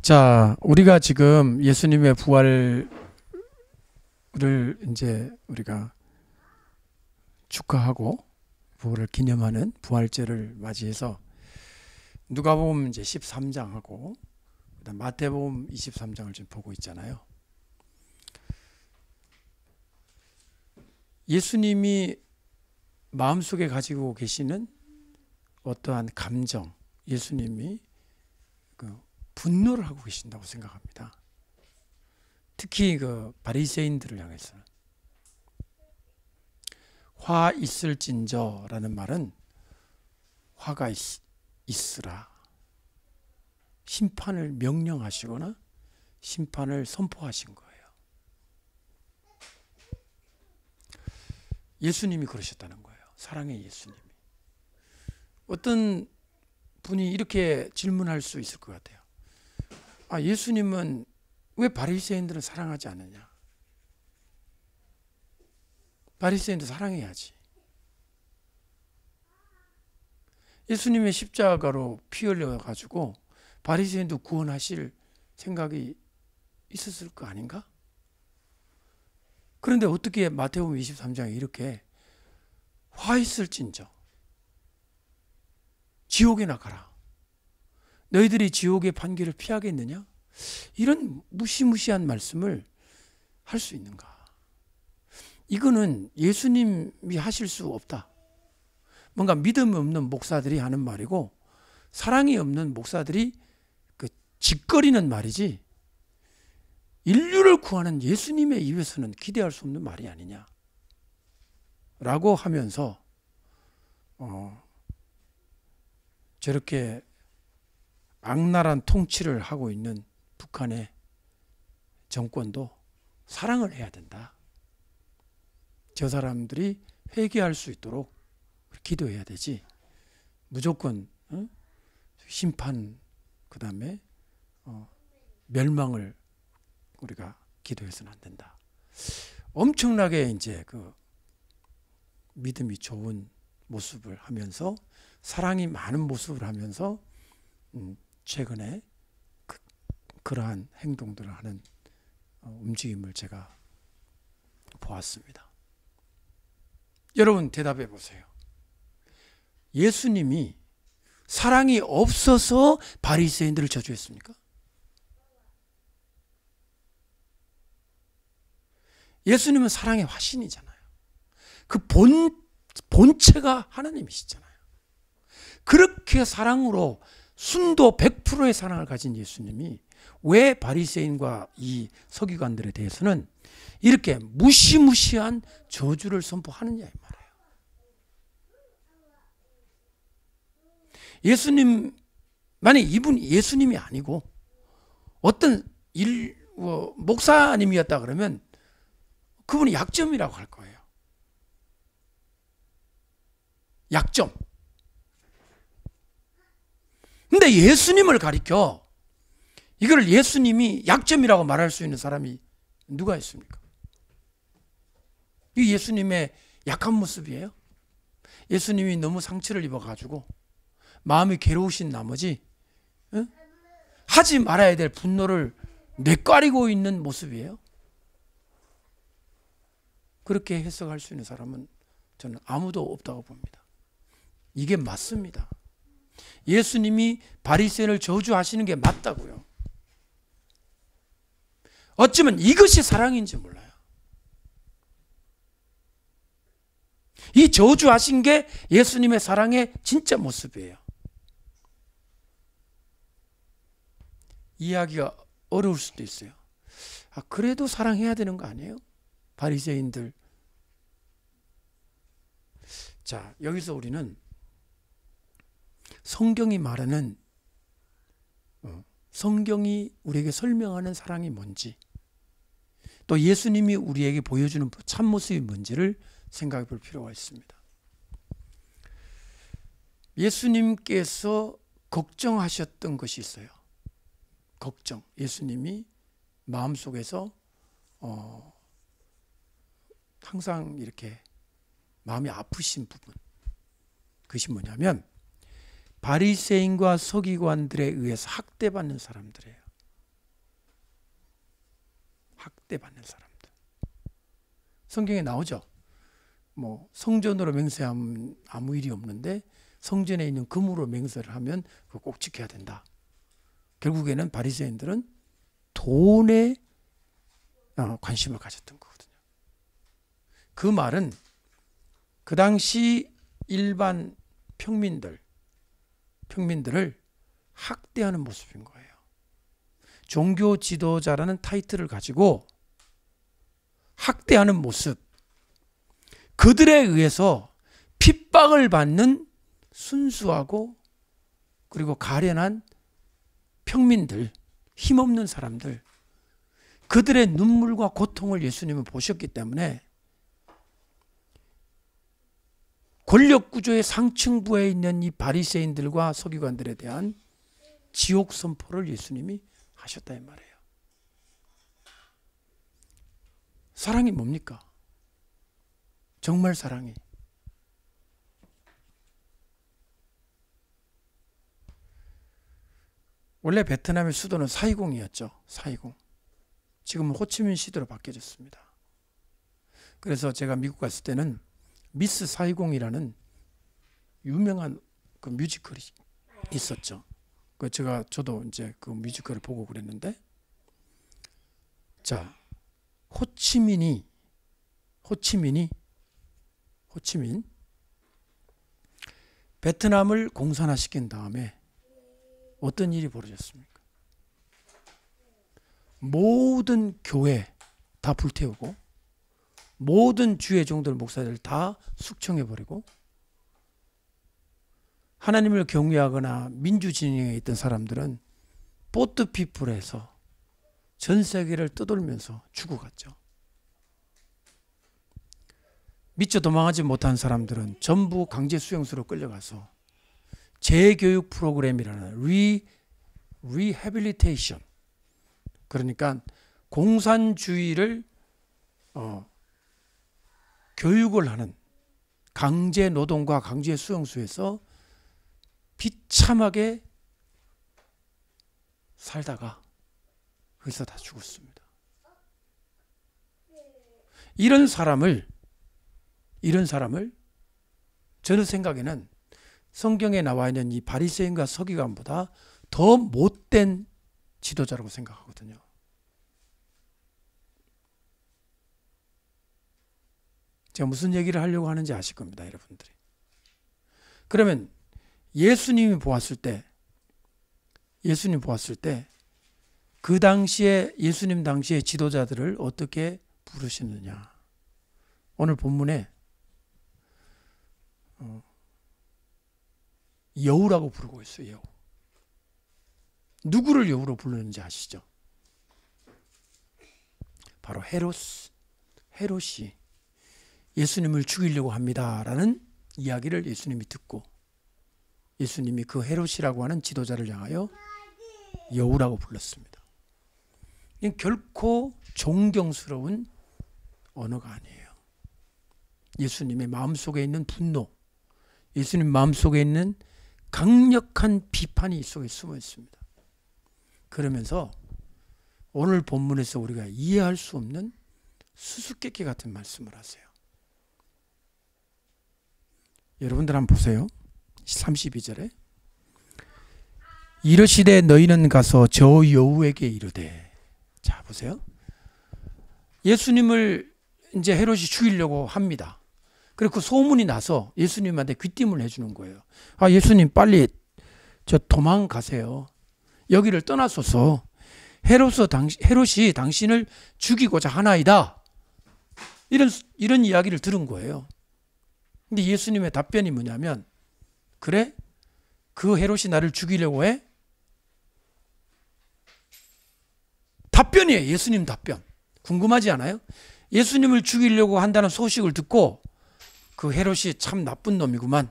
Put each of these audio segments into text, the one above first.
자, 우리가 지금 예수님의 부활을 이제 우리가 축하하고 부활을 기념하는 부활절을 맞이해서 누가복음 이제 13장하고 그다음 마태복음 23장을 지금 보고 있잖아요. 예수님이 마음속에 가지고 계시는 어떠한 감정, 예수님이 분노를 하고 계신다고 생각합니다. 특히 바리새인들을 향해서는 화 있을진저라는 말은 화가 있으라, 심판을 명령하시거나 심판을 선포하신 거예요. 예수님이 그러셨다는 거예요. 사랑의 예수님이. 어떤 분이 이렇게 질문할 수 있을 것 같아요. 예수님은 왜 바리새인들은 사랑하지 않느냐? 바리새인도 사랑해야지. 예수님의 십자가로 피 흘려가지고 바리새인도 구원하실 생각이 있었을 거 아닌가? 그런데 어떻게 마태복음 23장에 이렇게 화 있을진저 지옥에나 가라, 너희들이 지옥의 판결을 피하겠느냐? 이런 무시무시한 말씀을 할 수 있는가? 이거는 예수님이 하실 수 없다. 뭔가 믿음이 없는 목사들이 하는 말이고 사랑이 없는 목사들이 짓거리는 말이지, 인류를 구하는 예수님의 입에서는 기대할 수 없는 말이 아니냐 라고 하면서 저렇게 악랄한 통치를 하고 있는 북한의 정권도 사랑을 해야 된다. 저 사람들이 회개할 수 있도록 기도해야 되지, 무조건 심판 그다음에 멸망을 우리가 기도해서는 안 된다. 엄청나게 이제 믿음이 좋은 모습을 하면서 사랑이 많은 모습을 하면서 최근에 그러한 행동들을 하는 움직임을 제가 보았습니다. 여러분 대답해 보세요. 예수님이 사랑이 없어서 바리새인들을 저주했습니까? 예수님은 사랑의 화신이잖아요. 그 본체가 하나님이시잖아요. 그렇게 사랑으로 순도 100%의 사랑을 가진 예수님이 왜 바리새인과 이 서기관들에 대해서는 이렇게 무시무시한 저주를 선포하느냐 이 말이에요. 예수님, 만약 이분이 예수님이 아니고 어떤 목사님이었다 그러면 그분이 약점이라고 할 거예요. 약점. 근데 예수님을 가리켜 이걸 예수님이 약점이라고 말할 수 있는 사람이 누가 있습니까? 이 예수님의 약한 모습이에요. 예수님이 너무 상처를 입어가지고 마음이 괴로우신 나머지 하지 말아야 될 분노를 내꺼리고 있는 모습이에요. 그렇게 해석할 수 있는 사람은 저는 아무도 없다고 봅니다. 이게 맞습니다. 예수님이 바리새인을 저주하시는 게 맞다고요. 어쩌면 이것이 사랑인지 몰라요. 이 저주하신 게 예수님의 사랑의 진짜 모습이에요. 이해하기가 어려울 수도 있어요. 그래도 사랑해야 되는 거 아니에요? 바리새인들. 자, 여기서 우리는 성경이 말하는 성경이 우리에게 설명하는 사랑이 뭔지, 또 예수님이 우리에게 보여주는 참모습이 뭔지를 생각해 볼 필요가 있습니다. 예수님께서 걱정하셨던 것이 있어요. 걱정. 예수님이 마음속에서 항상 이렇게 마음이 아프신 부분, 그것이 뭐냐면 바리새인과 서기관들에 의해서 학대받는 사람들이에요. 학대받는 사람들. 성경에 나오죠. 뭐 성전으로 맹세하면 아무 일이 없는데 성전에 있는 금으로 맹세를 하면 그거 꼭 지켜야 된다. 결국에는 바리새인들은 돈에 관심을 가졌던 거거든요. 그 말은 그 당시 일반 평민들을 학대하는 모습인 거예요. 종교 지도자라는 타이틀을 가지고 학대하는 모습, 그들에 의해서 핍박을 받는 순수하고 그리고 가련한 평민들, 힘없는 사람들, 그들의 눈물과 고통을 예수님은 보셨기 때문에 권력구조의 상층부에 있는 이 바리새인들과 서기관들에 대한 지옥 선포를 예수님이 하셨다 이 말이에요. 사랑이 뭡니까? 정말 사랑이. 원래 베트남의 수도는 사이공이었죠. 사이공. 지금은 호치민 시도로 바뀌어졌습니다. 그래서 제가 미국 갔을 때는 미스 사이공이라는 유명한 그 뮤지컬이 있었죠. 저도 이제 그 뮤지컬을 보고 그랬는데, 자, 호치민 베트남을 공산화시킨 다음에 어떤 일이 벌어졌습니까? 모든 교회 다 불태우고 모든 주의 종들 목사들 다 숙청해버리고 하나님을 경외하거나 민주진영에 있던 사람들은 보트피플에서 전 세계를 떠돌면서 죽어갔죠. 미처 도망하지 못한 사람들은 전부 강제 수용소로 끌려가서 재교육 프로그램이라는 리해빌리테이션, 그러니까 공산주의를 교육을 하는 강제 노동과 강제 수용소에서 비참하게 살다가 거기서 다 죽었습니다. 이런 사람을 저는 생각에는 성경에 나와 있는 이 바리새인과 서기관보다 더 못된 지도자라고 생각하거든요. 제가 무슨 얘기를 하려고 하는지 아실 겁니다, 여러분들이. 그러면 예수님이 보았을 때 그 당시에 예수님 당시의 지도자들을 어떻게 부르시느냐. 오늘 본문에 여우라고 부르고 있어요. 여우. 누구를 여우로 부르는지 아시죠? 바로 헤롯이 예수님을 죽이려고 합니다라는 이야기를 예수님이 듣고 예수님이 그 헤롯이라고 하는 지도자를 향하여 여우라고 불렀습니다. 이건 결코 존경스러운 언어가 아니에요. 예수님의 마음속에 있는 분노, 예수님 마음속에 있는 강력한 비판이 이 속에 숨어 있습니다. 그러면서 오늘 본문에서 우리가 이해할 수 없는 수수께끼 같은 말씀을 하세요. 여러분들 한번 보세요. 32절에 이르시되 너희는 가서 저 여우에게 이르되. 자, 보세요. 예수님을 이제 헤롯이 죽이려고 합니다. 그리고 소문이 나서 예수님한테 귀띔을 해주는 거예요. 아, 예수님 빨리 저 도망가세요. 여기를 떠나소서. 헤롯이 당신을 죽이고자 하나이다. 이런 이야기를 들은 거예요. 근데 예수님의 답변이 뭐냐면, 그래? 그 헤롯이 나를 죽이려고 해? 답변이에요. 예수님 답변. 궁금하지 않아요? 예수님을 죽이려고 한다는 소식을 듣고 그 헤롯이 참 나쁜 놈이구만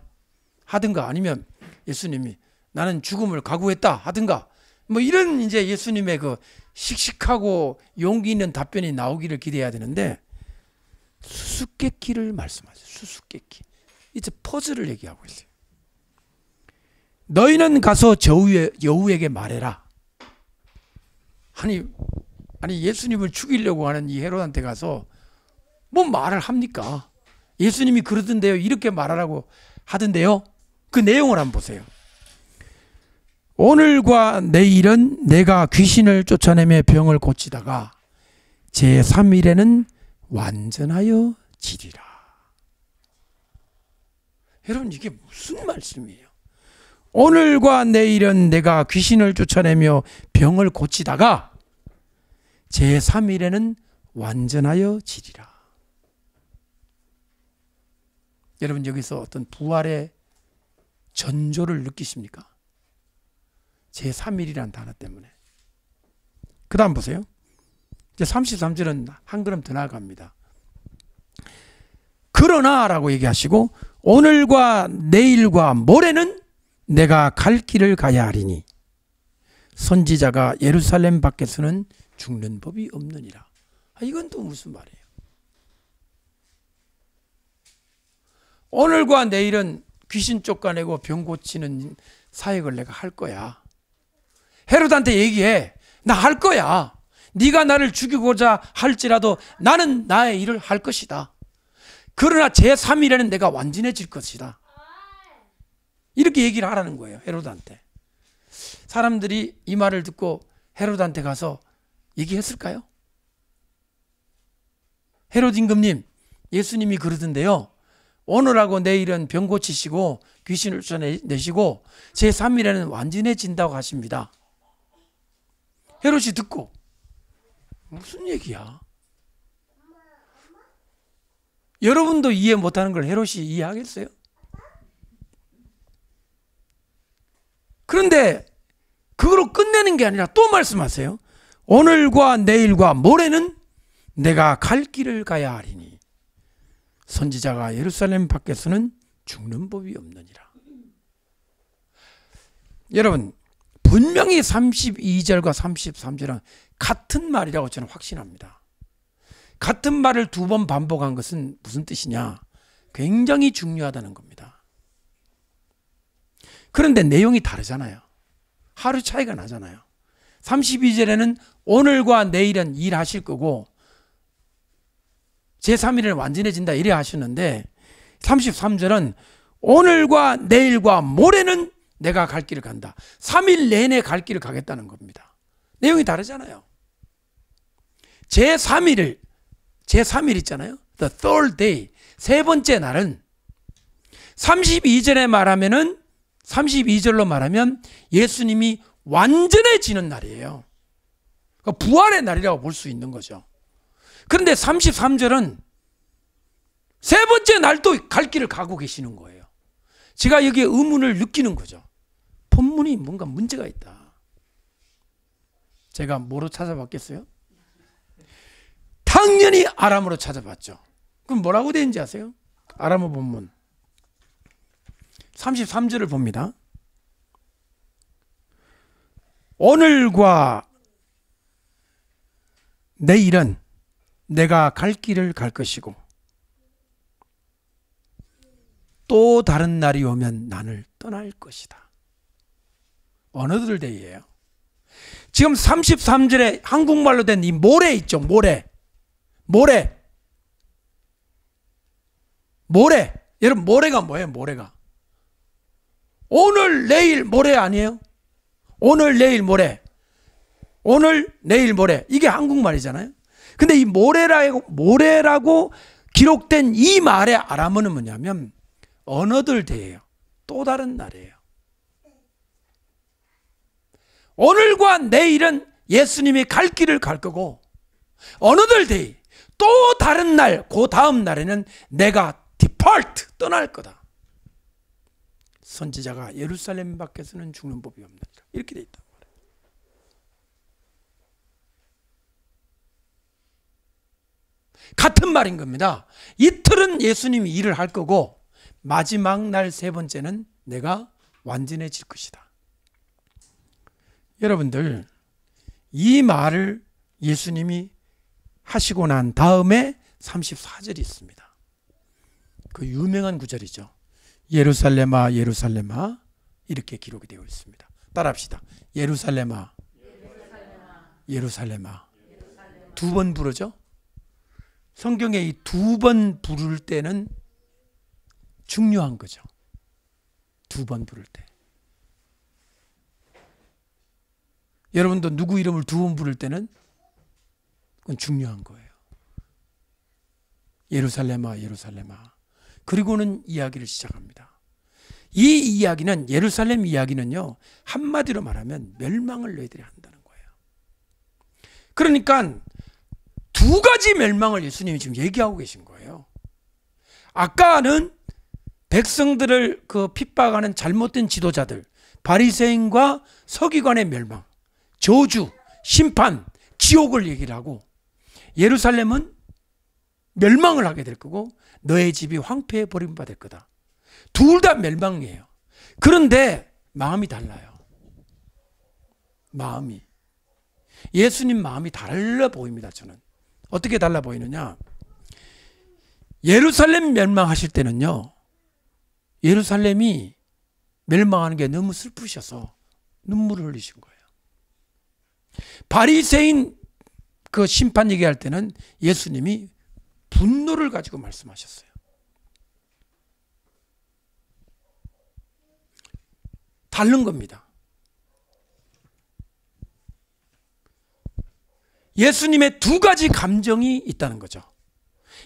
하든가, 아니면 예수님이 나는 죽음을 각오했다 하든가, 뭐 이런 이제 예수님의 그 씩씩하고 용기 있는 답변이 나오기를 기대해야 되는데, 수수께끼를 말씀하세요. 수수께끼. 이제 퍼즐을 얘기하고 있어요. 너희는 가서 저 여우에게 말해라. 아니, 아니 예수님을 죽이려고 하는 이 헤롯한테 가서 뭐 말을 합니까? 예수님이 그러던데요. 이렇게 말하라고 하던데요. 그 내용을 한번 보세요. 오늘과 내일은 내가 귀신을 쫓아내며 병을 고치다가 제3일에는 완전하여 지리라. 여러분 이게 무슨 말씀이에요? 오늘과 내일은 내가 귀신을 쫓아내며 병을 고치다가 제3일에는 완전하여 지리라. 여러분 여기서 어떤 부활의 전조를 느끼십니까? 제3일이라는 단어 때문에. 그 다음 보세요. 이제 33절은 한 걸음 더 나아갑니다. 그러나 라고 얘기하시고 오늘과 내일과 모레는 내가 갈 길을 가야 하리니 선지자가 예루살렘 밖에서는 죽는 법이 없느니라. 이건 또 무슨 말이에요? 오늘과 내일은 귀신 쫓아내고 병 고치는 사역을 내가 할 거야. 헤롯한테 얘기해. 나 할 거야. 네가 나를 죽이고자 할지라도 나는 나의 일을 할 것이다. 그러나 제3일에는 내가 완전해질 것이다. 이렇게 얘기를 하라는 거예요. 헤롯한테. 사람들이 이 말을 듣고 헤롯한테 가서 얘기했을까요? 헤롯 임금님, 예수님이 그러던데요. 오늘하고 내일은 병 고치시고 귀신을 쫓아내시고 제3일에는 완전해진다고 하십니다. 헤롯이 듣고 무슨 얘기야? 여러분도 이해 못하는 걸 헤롯이 이해하겠어요? 그런데 그걸로 끝내는 게 아니라 또 말씀하세요. 오늘과 내일과 모레는 내가 갈 길을 가야 하리니 선지자가 예루살렘 밖에서는 죽는 법이 없느니라. 여러분 분명히 32절과 33절은 같은 말이라고 저는 확신합니다. 같은 말을 두 번 반복한 것은 무슨 뜻이냐? 굉장히 중요하다는 겁니다. 그런데 내용이 다르잖아요. 하루 차이가 나잖아요. 32절에는 오늘과 내일은 일하실 거고 제3일은 완전해진다 이래 하시는데 33절은 오늘과 내일과 모레는 내가 갈 길을 간다. 3일 내내 갈 길을 가겠다는 겁니다. 내용이 다르잖아요. 제3일 있잖아요. The third day. 세 번째 날은 32절로 말하면 예수님이 완전해지는 날이에요. 그러니까 부활의 날이라고 볼 수 있는 거죠. 그런데 33절은 세 번째 날도 갈 길을 가고 계시는 거예요. 제가 여기에 의문을 느끼는 거죠. 본문이 뭔가 문제가 있다. 제가 뭐로 찾아봤겠어요? 당연히 아람어로 찾아봤죠. 그럼 뭐라고 되는지 아세요? 아람어 본문 33절을 봅니다. 오늘과 내일은 내가 갈 길을 갈 것이고 또 다른 날이 오면 나를 떠날 것이다. 어느들 데이예요. 지금 33절에 한국말로 된 이 모레 있죠. 모레. 여러분 모레가 뭐예요? 모레가 오늘 내일 모레 아니에요? 오늘 내일 모레. 오늘 내일 모레. 이게 한국말이잖아요. 근데 이 모레라고 기록된 이 말의 아람어는 뭐냐면 어너들 데이예요. 또 다른 날이에요. 오늘과 내일은 예수님이 갈 길을 갈 거고 어너들 데이 또 다른 날, 그 다음 날에는 내가 depart 떠날 거다. 선지자가 예루살렘 밖에서는 죽는 법이 없느니라. 이렇게 돼 있단 말이에요. 같은 말인 겁니다. 이틀은 예수님이 일을 할 거고 마지막 날 세 번째는 내가 완전해질 것이다. 여러분들 이 말을 예수님이 하시고 난 다음에 34절이 있습니다. 그 유명한 구절이죠. 예루살렘아 예루살렘아 이렇게 기록이 되어 있습니다. 따라합시다. 예루살렘아 예루살렘아 두 번 부르죠. 성경에 이 두 번 부를 때는 중요한 거죠. 두 번 부를 때. 여러분도 누구 이름을 두 번 부를 때는 그건 중요한 거예요. 예루살렘아 예루살렘아. 그리고는 이야기를 시작합니다. 이 이야기는, 예루살렘 이야기는요, 한마디로 말하면 멸망을 너희들이 한다는 거예요. 그러니까 두 가지 멸망을 예수님이 지금 얘기하고 계신 거예요. 아까는 백성들을 핍박하는 잘못된 지도자들, 바리새인과 서기관의 멸망, 저주, 심판, 지옥을 얘기를 하고, 예루살렘은 멸망을 하게 될 거고 너의 집이 황폐해 버림받을 거다. 둘 다 멸망이에요. 그런데 마음이 달라요. 마음이. 예수님 마음이 달라 보입니다. 저는. 어떻게 달라 보이느냐? 예루살렘 멸망하실 때는요, 예루살렘이 멸망하는 게 너무 슬프셔서 눈물을 흘리신 거예요. 바리새인 그 심판 얘기할 때는 예수님이 분노를 가지고 말씀하셨어요. 다른 겁니다. 예수님의 두 가지 감정이 있다는 거죠.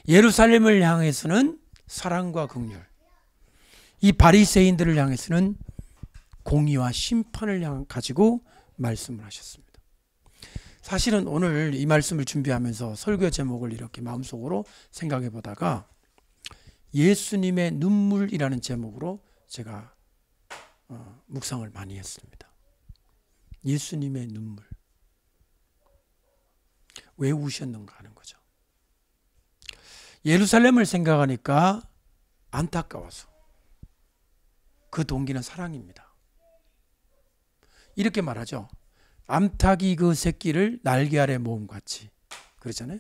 예루살렘을 향해서는 사랑과 긍휼, 이 바리새인들을 향해서는 공의와 심판을 가지고 말씀을 하셨습니다. 사실은 오늘 이 말씀을 준비하면서 설교 제목을 이렇게 마음속으로 생각해 보다가 예수님의 눈물이라는 제목으로 제가 묵상을 많이 했습니다. 예수님의 눈물. 왜 우셨는가 하는 거죠. 예루살렘을 생각하니까 안타까워서. 그 동기는 사랑입니다. 이렇게 말하죠. 암탉이 그 새끼를 날개 아래 모음같이. 그러잖아요.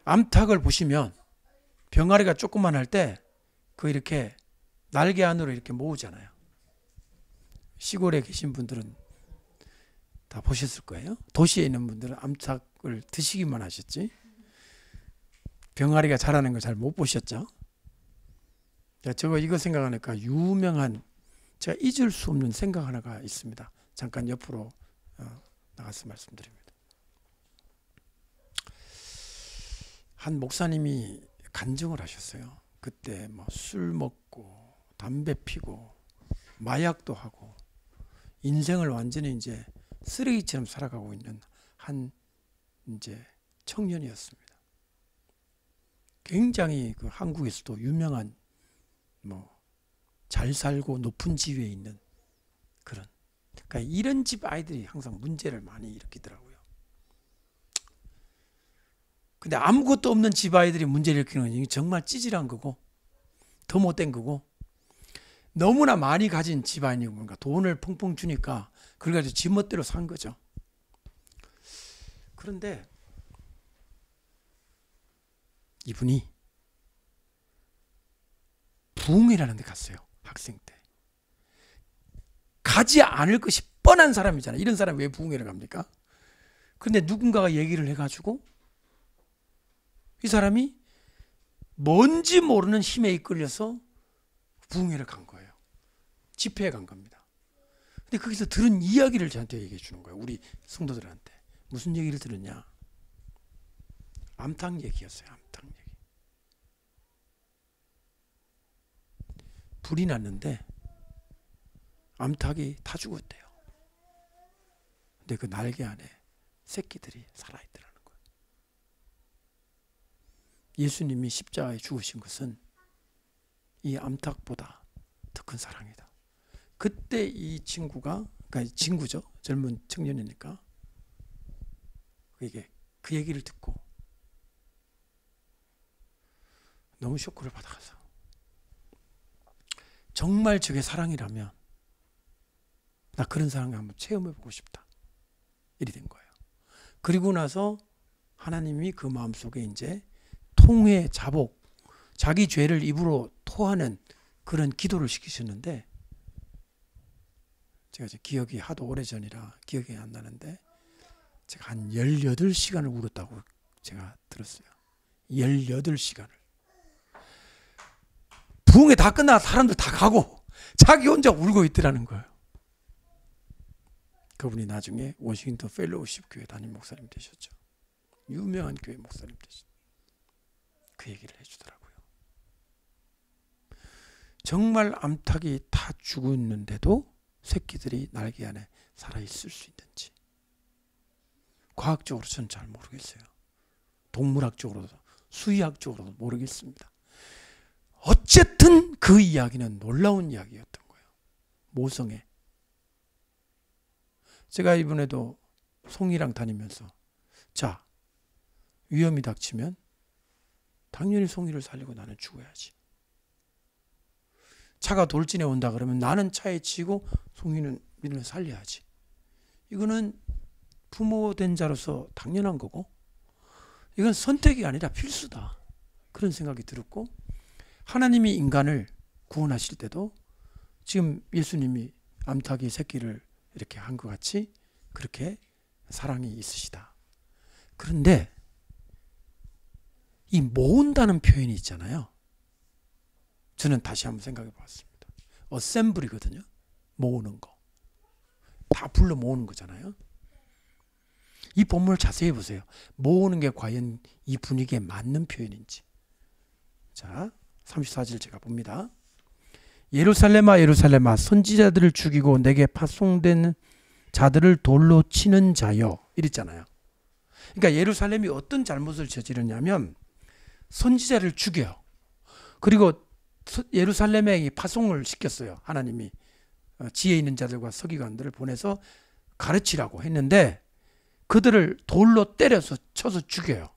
암탉을 보시면 병아리가 조그만 때 그 이렇게 날개 안으로 이렇게 모으잖아요. 시골에 계신 분들은 다 보셨을 거예요. 도시에 있는 분들은 암탉을 드시기만 하셨지 병아리가 자라는 걸 잘 못 보셨죠. 제가 이거 생각하니까 유명한, 제가 잊을 수 없는 생각 하나가 있습니다. 잠깐 옆으로 나가서 말씀드립니다. 한 목사님이 간증을 하셨어요. 그때 뭐 술 먹고 담배 피고 마약도 하고 인생을 완전히 이제 쓰레기처럼 살아가고 있는 한 이제 청년이었습니다. 굉장히 그 한국에서도 유명한 뭐 잘 살고 높은 지위에 있는 그런, 그러니까 이런 집 아이들이 항상 문제를 많이 일으키더라고요. 근데 아무것도 없는 집 아이들이 문제를 일으키는 건 정말 찌질한 거고 더 못된 거고, 너무나 많이 가진 집안이고 뭔가 돈을 펑펑 주니까 그걸 가지고 지 멋대로 산 거죠. 그런데 이분이 부흥회라는 데 갔어요. 학생 때. 가지 않을 것이 뻔한 사람이잖아요. 이런 사람이 왜 부흥회를 갑니까? 그런데 누군가가 얘기를 해가지고 이 사람이 뭔지 모르는 힘에 이끌려서 부흥회를 간 거예요. 집회에 간 겁니다. 근데 거기서 들은 이야기를 저한테 얘기해 주는 거예요. 우리 성도들한테. 무슨 얘기를 들었냐? 암탉 얘기였어요. 암탉 얘기. 불이 났는데 암탉이 다 죽었대요. 근데 그 날개 안에 새끼들이 살아있더라는 거예요. 예수님이 십자가에 죽으신 것은 이 암탉보다 더 큰 사랑이다. 그때 이 친구가, 그러니까 친구죠. 젊은 청년이니까. 이게 그 얘기를 듣고 너무 쇼크를 받아가서 정말 저게 사랑이라면 나 그런 사랑을 한번 체험해보고 싶다. 이리 된 거예요. 그리고 나서 하나님이 그 마음속에 이제 통회, 자복, 자기 죄를 입으로 토하는 그런 기도를 시키셨는데 제가 기억이 하도 오래전이라 기억이 안 나는데 제가 한 18시간을 울었다고 제가 들었어요. 18시간을. 부흥회 다 끝나고 사람들 다 가고 자기 혼자 울고 있더라는 거예요. 그분이 나중에 워싱턴 펠로우십 교회 담임 목사님 되셨죠. 유명한 교회 목사님 되셨죠. 그 얘기를 해주더라고요. 정말 암탉이 다 죽었는데도 새끼들이 날개 안에 살아있을 수 있는지 과학적으로 저는 잘 모르겠어요. 동물학적으로도 수의학적으로도 모르겠습니다. 어쨌든 그 이야기는 놀라운 이야기였던 거예요. 모성애. 제가 이번에도 송이랑 다니면서 자, 위험이 닥치면 당연히 송이를 살리고 나는 죽어야지. 차가 돌진해 온다 그러면 나는 차에 치고 송이는 민을 살려야지. 이거는 부모 된 자로서 당연한 거고 이건 선택이 아니라 필수다. 그런 생각이 들었고 하나님이 인간을 구원하실 때도 지금 예수님이 암탉이 새끼를 이렇게 한 것 같이 그렇게 사랑이 있으시다. 그런데 이 모은다는 표현이 있잖아요. 저는 다시 한번 생각해 봤습니다. 어셈블이거든요. 모으는 거. 다 불러 모으는 거잖아요. 이 본문을 자세히 보세요. 모으는 게 과연 이 분위기에 맞는 표현인지. 자, 34절 제가 봅니다. 예루살렘아 예루살렘아 선지자들을 죽이고 내게 파송된 자들을 돌로 치는 자여 이랬잖아요. 그러니까 예루살렘이 어떤 잘못을 저지르냐면 선지자를 죽여요. 그리고 예루살렘에 파송을 시켰어요. 하나님이 지혜 있는 자들과 서기관들을 보내서 가르치라고 했는데 그들을 돌로 때려서 쳐서 죽여요.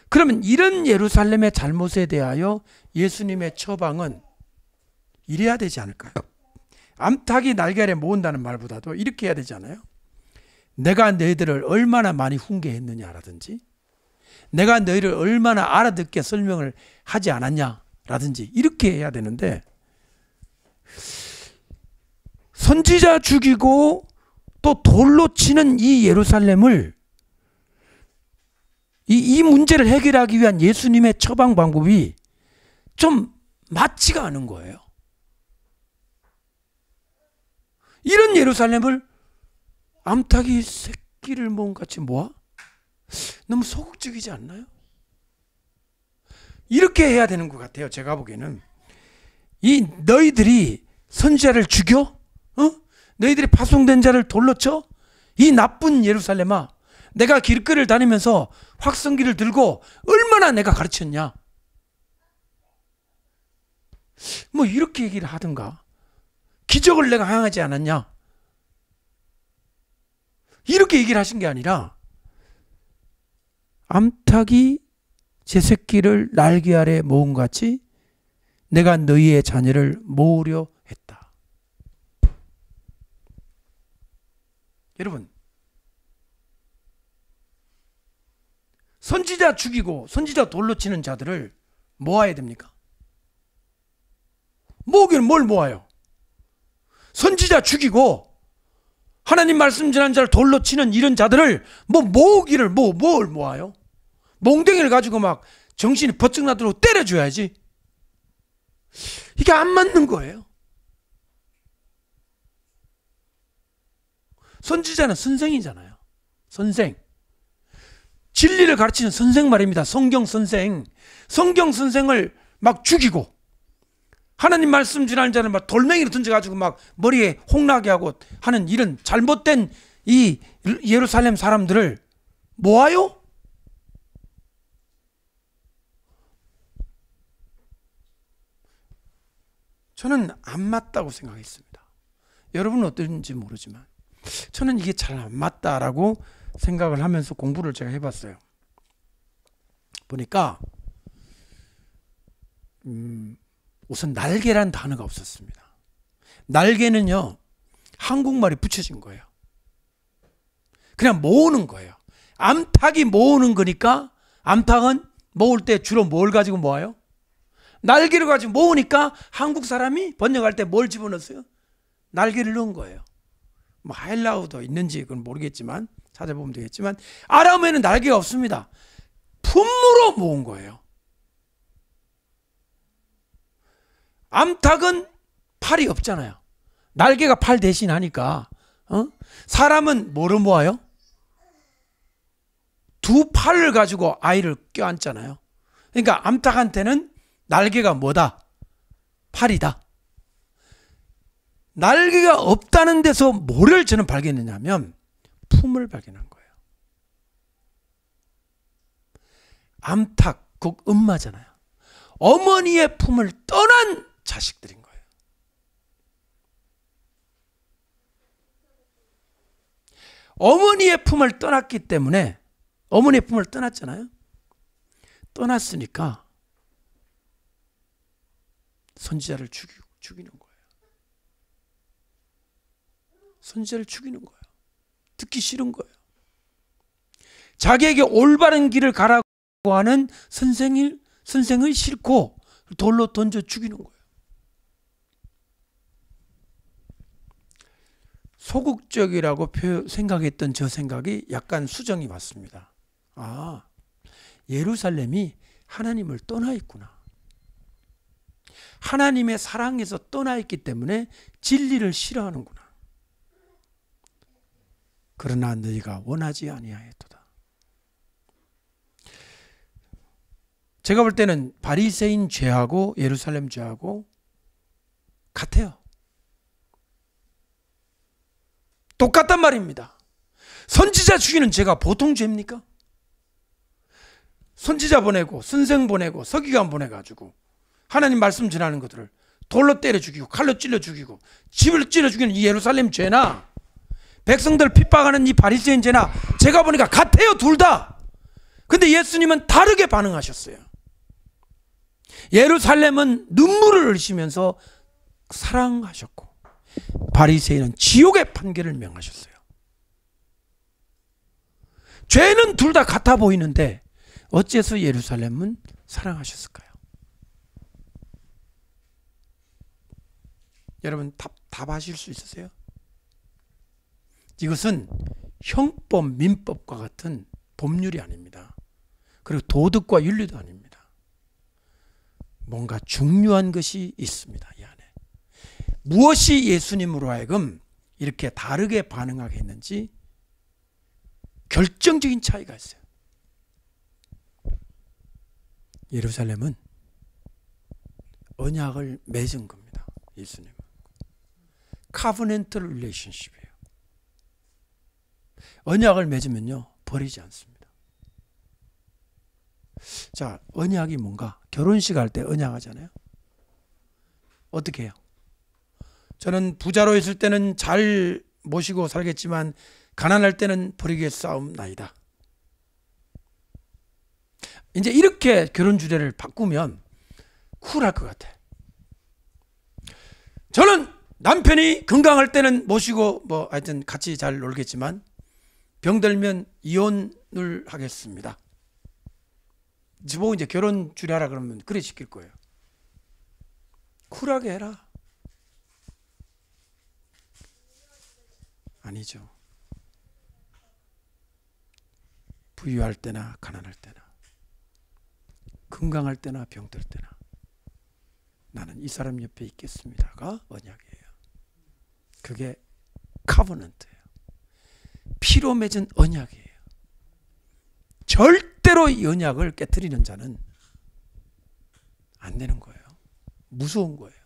그러면 이런 예루살렘의 잘못에 대하여 예수님의 처방은 이래야 되지 않을까요? 암탉이 날개 아래 모은다는 말보다도 이렇게 해야 되지 않아요? 내가 너희들을 얼마나 많이 훈계했느냐라든지 내가 너희를 얼마나 알아듣게 설명을 하지 않았냐라든지 이렇게 해야 되는데 선지자 죽이고 또 돌로 치는 이 예루살렘을 이 문제를 해결하기 위한 예수님의 처방 방법이 좀 맞지가 않은 거예요. 이런 예루살렘을 암탉이 새끼를 모은 같이 모아? 너무 소극적이지 않나요? 이렇게 해야 되는 것 같아요. 제가 보기에는 이 너희들이 선지자를 죽여? 너희들이 파송된 자를 돌로 쳐? 이 나쁜 예루살렘아, 내가 길거리를 다니면서 확성기를 들고 얼마나 내가 가르쳤냐? 뭐 이렇게 얘기를 하든가 기적을 내가 행하지 않았냐? 이렇게 얘기를 하신 게 아니라 암탉이 제 새끼를 날개 아래 모은 같이 내가 너희의 자녀를 모으려 했다. 여러분, 선지자 죽이고 선지자 돌로 치는 자들을 모아야 됩니까? 모으기는 뭘 모아요? 선지자 죽이고 하나님 말씀 전한 자를 돌로 치는 이런 자들을 모으기를 뭘 모아요? 몽둥이를 가지고 막 정신이 버쩍 나도록 때려줘야지. 이게 안 맞는 거예요. 선지자는 선생이잖아요. 선생. 진리를 가르치는 선생 말입니다. 성경 선생. 성경 선생을 막 죽이고 하나님 말씀 전하는 자를 막 돌멩이로 던져가지고 막 머리에 홍나게 하고 하는 이런 잘못된 이 예루살렘 사람들을 모아요? 저는 안 맞다고 생각했습니다. 여러분은 어떤지 모르지만 저는 이게 잘 안 맞다라고 생각을 하면서 공부를 제가 해봤어요. 보니까 우선 날개란 단어가 없었습니다. 날개는요 한국말이 붙여진 거예요. 그냥 모으는 거예요. 암탉이 모으는 거니까 암탉은 모을 때 주로 뭘 가지고 모아요? 날개를 가지고 모으니까 한국 사람이 번역할 때 뭘 집어넣었어요? 날개를 넣은 거예요. 뭐 하일라우도 있는지 그건 모르겠지만 찾아보면 되겠지만 아람어에는 날개가 없습니다. 품으로 모은 거예요. 암탉은 팔이 없잖아요. 날개가 팔 대신 하니까 사람은 뭐로 모아요? 두 팔을 가지고 아이를 껴안잖아요. 그러니까 암탉한테는 날개가 뭐다? 팔이다. 날개가 없다는 데서 뭐를 저는 발견했냐면 품을 발견한 거예요. 암탉, 그 엄마잖아요. 어머니의 품을 떠난 자식들인 거예요. 어머니의 품을 떠났기 때문에, 어머니의 품을 떠났잖아요. 떠났으니까 선지자를 죽이는 거예요. 선지자를 죽이는 거예요. 듣기 싫은 거예요. 자기에게 올바른 길을 가라고 하는 선생을 싫고 돌로 던져 죽이는 거예요. 소극적이라고 생각했던 저 생각이 약간 수정이 왔습니다. 아, 예루살렘이 하나님을 떠나 있구나. 하나님의 사랑에서 떠나 있기 때문에 진리를 싫어하는구나. 그러나 너희가 원하지 아니하였도다. 제가 볼 때는 바리새인 죄하고 예루살렘 죄하고 같아요. 똑같단 말입니다. 선지자 죽이는 죄가 보통 죄입니까? 선지자 보내고 선생 보내고 서기관 보내가지고 하나님 말씀 전하는 것들을 돌로 때려 죽이고 칼로 찔러 죽이고 집을 찔러 죽이는 이 예루살렘 죄나 백성들 핍박하는 이 바리새인 죄나 제가 보니까 같아요, 둘 다. 근데 예수님은 다르게 반응하셨어요. 예루살렘은 눈물을 흘리시면서 사랑하셨고 바리새인은 지옥의 판결을 명하셨어요. 죄는 둘 다 같아 보이는데 어째서 예루살렘은 사랑하셨을까요? 여러분 답하실 수 있으세요? 이것은 형법, 민법과 같은 법률이 아닙니다. 그리고 도덕과 윤리도 아닙니다. 뭔가 중요한 것이 있습니다. 이 안에. 무엇이 예수님으로 하여금 이렇게 다르게 반응하게 했는지 결정적인 차이가 있어요. 예루살렘은 언약을 맺은 겁니다. 예수님은. 카버넨트 릴레이션십이에요. 언약을 맺으면요 버리지 않습니다. 자, 언약이 뭔가? 결혼식 할 때 언약하잖아요. 어떻게 해요? 저는 부자로 있을 때는 잘 모시고 살겠지만 가난할 때는 버리게 싸움나이다. 이제 이렇게 결혼 주례를 바꾸면 쿨할 것 같아. 저는 남편이 건강할 때는 모시고 뭐 하여튼 같이 잘 놀겠지만 병들면 이혼을 하겠습니다. 저보고 이제 결혼 주례하라 그러면 그래 시킬 거예요. 쿨하게 해라. 아니죠. 부유할 때나 가난할 때나 건강할 때나 병들 때나 나는 이 사람 옆에 있겠습니다가 언약이에요. 그게 카버넌트예요. 피로 맺은 언약이에요. 절대로 이 언약을 깨트리는 자는 안 되는 거예요. 무서운 거예요.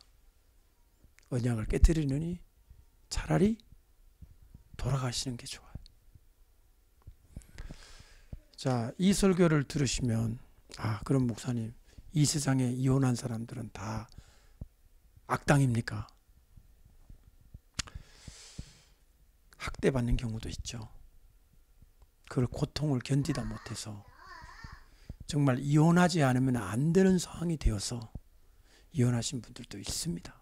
언약을 깨트리느니 차라리 돌아가시는 게 좋아요. 자, 이 설교를 들으시면 그럼 목사님, 이 세상에 이혼한 사람들은 다 악당입니까? 학대받는 경우도 있죠. 그걸 고통을 견디다 못해서 정말 이혼하지 않으면 안 되는 상황이 되어서 이혼하신 분들도 있습니다.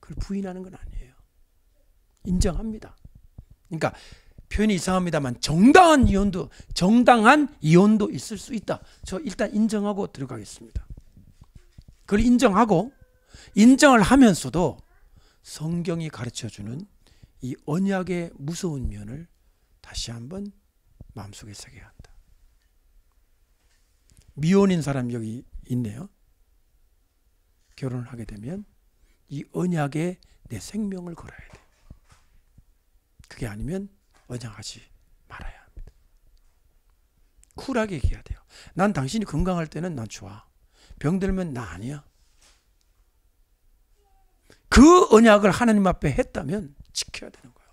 그걸 부인하는 건 아니에요. 인정합니다. 그러니까 표현이 이상합니다만 정당한 이혼도 있을 수 있다. 저 일단 인정하고 들어가겠습니다. 그걸 인정하고 인정을 하면서도 성경이 가르쳐주는 이 언약의 무서운 면을 다시 한번 마음속에 새겨야 한다. 미혼인 사람 여기 있네요. 결혼을 하게 되면 이 언약에 내 생명을 걸어야 돼. 그게 아니면 언약하지 말아야 합니다. 쿨하게 얘기해야 돼요. 난 당신이 건강할 때는 난 좋아. 병들면 나 아니야. 그 언약을 하나님 앞에 했다면 지켜야 되는 거예요.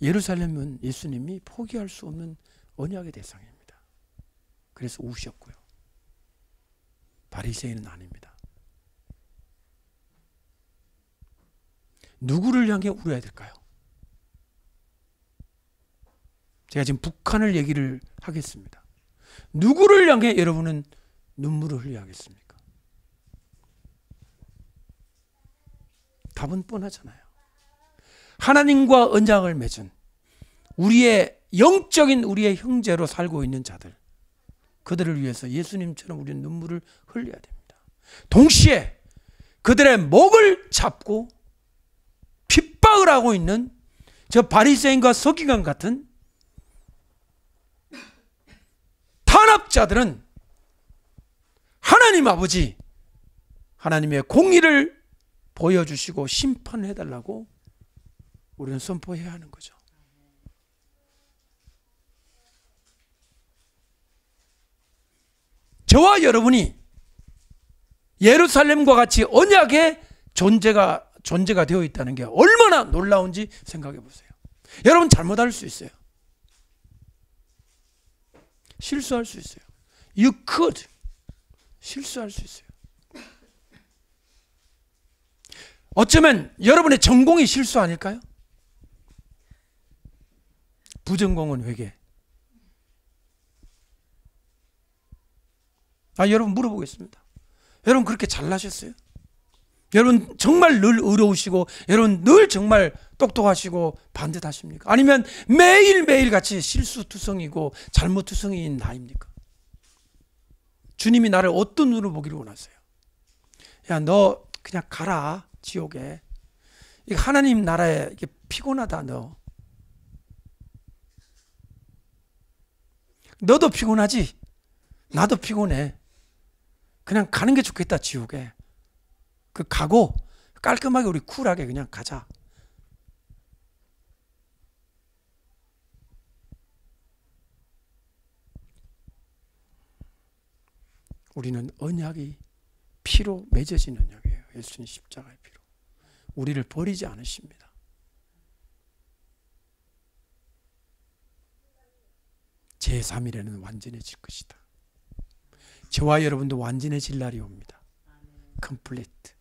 예루살렘은 예수님이 포기할 수 없는 언약의 대상입니다. 그래서 우셨고요. 바리새인은 아닙니다. 누구를 향해 울어야 될까요? 제가 지금 북한을 얘기를 하겠습니다. 누구를 향해 여러분은 눈물을 흘려야 하겠습니까? 답은 뻔하잖아요. 하나님과 언약을 맺은 우리의 영적인 우리의 형제로 살고 있는 자들, 그들을 위해서 예수님처럼 우리는 눈물을 흘려야 됩니다. 동시에 그들의 목을 잡고 핍박을 하고 있는 저 바리새인과 서기관 같은 탄압자들은 하나님 아버지, 하나님의 공의를 보여주시고 심판을 해달라고 우리는 선포해야 하는 거죠. 저와 여러분이 예루살렘과 같이 언약의 존재가 되어 있다는 게 얼마나 놀라운지 생각해 보세요. 여러분 잘못할 수 있어요. 실수할 수 있어요. You could. 실수할 수 있어요. 어쩌면 여러분의 전공이 실수 아닐까요? 부전공은 회계. 여러분 물어보겠습니다. 여러분 그렇게 잘나셨어요? 여러분 정말 늘 의로우시고 여러분 늘 정말 똑똑하시고 반듯하십니까? 아니면 매일매일 같이 실수투성이고 잘못투성이인 나입니까? 주님이 나를 어떤 눈으로 보기를 원하세요? 야, 너 그냥 가라 지옥에. 이거 하나님 나라에 이게 피곤하다. 너도 피곤하지? 나도 피곤해. 그냥 가는 게 좋겠다 지옥에. 그 가고 깔끔하게 우리 쿨하게 그냥 가자. 우리는 언약이 피로 맺어진 언약이에요. 예수님 십자가의 피로. 우리를 버리지 않으십니다. 제3일에는 완전해질 것이다. 저와 여러분도 완전해질 날이 옵니다. 컴플리트.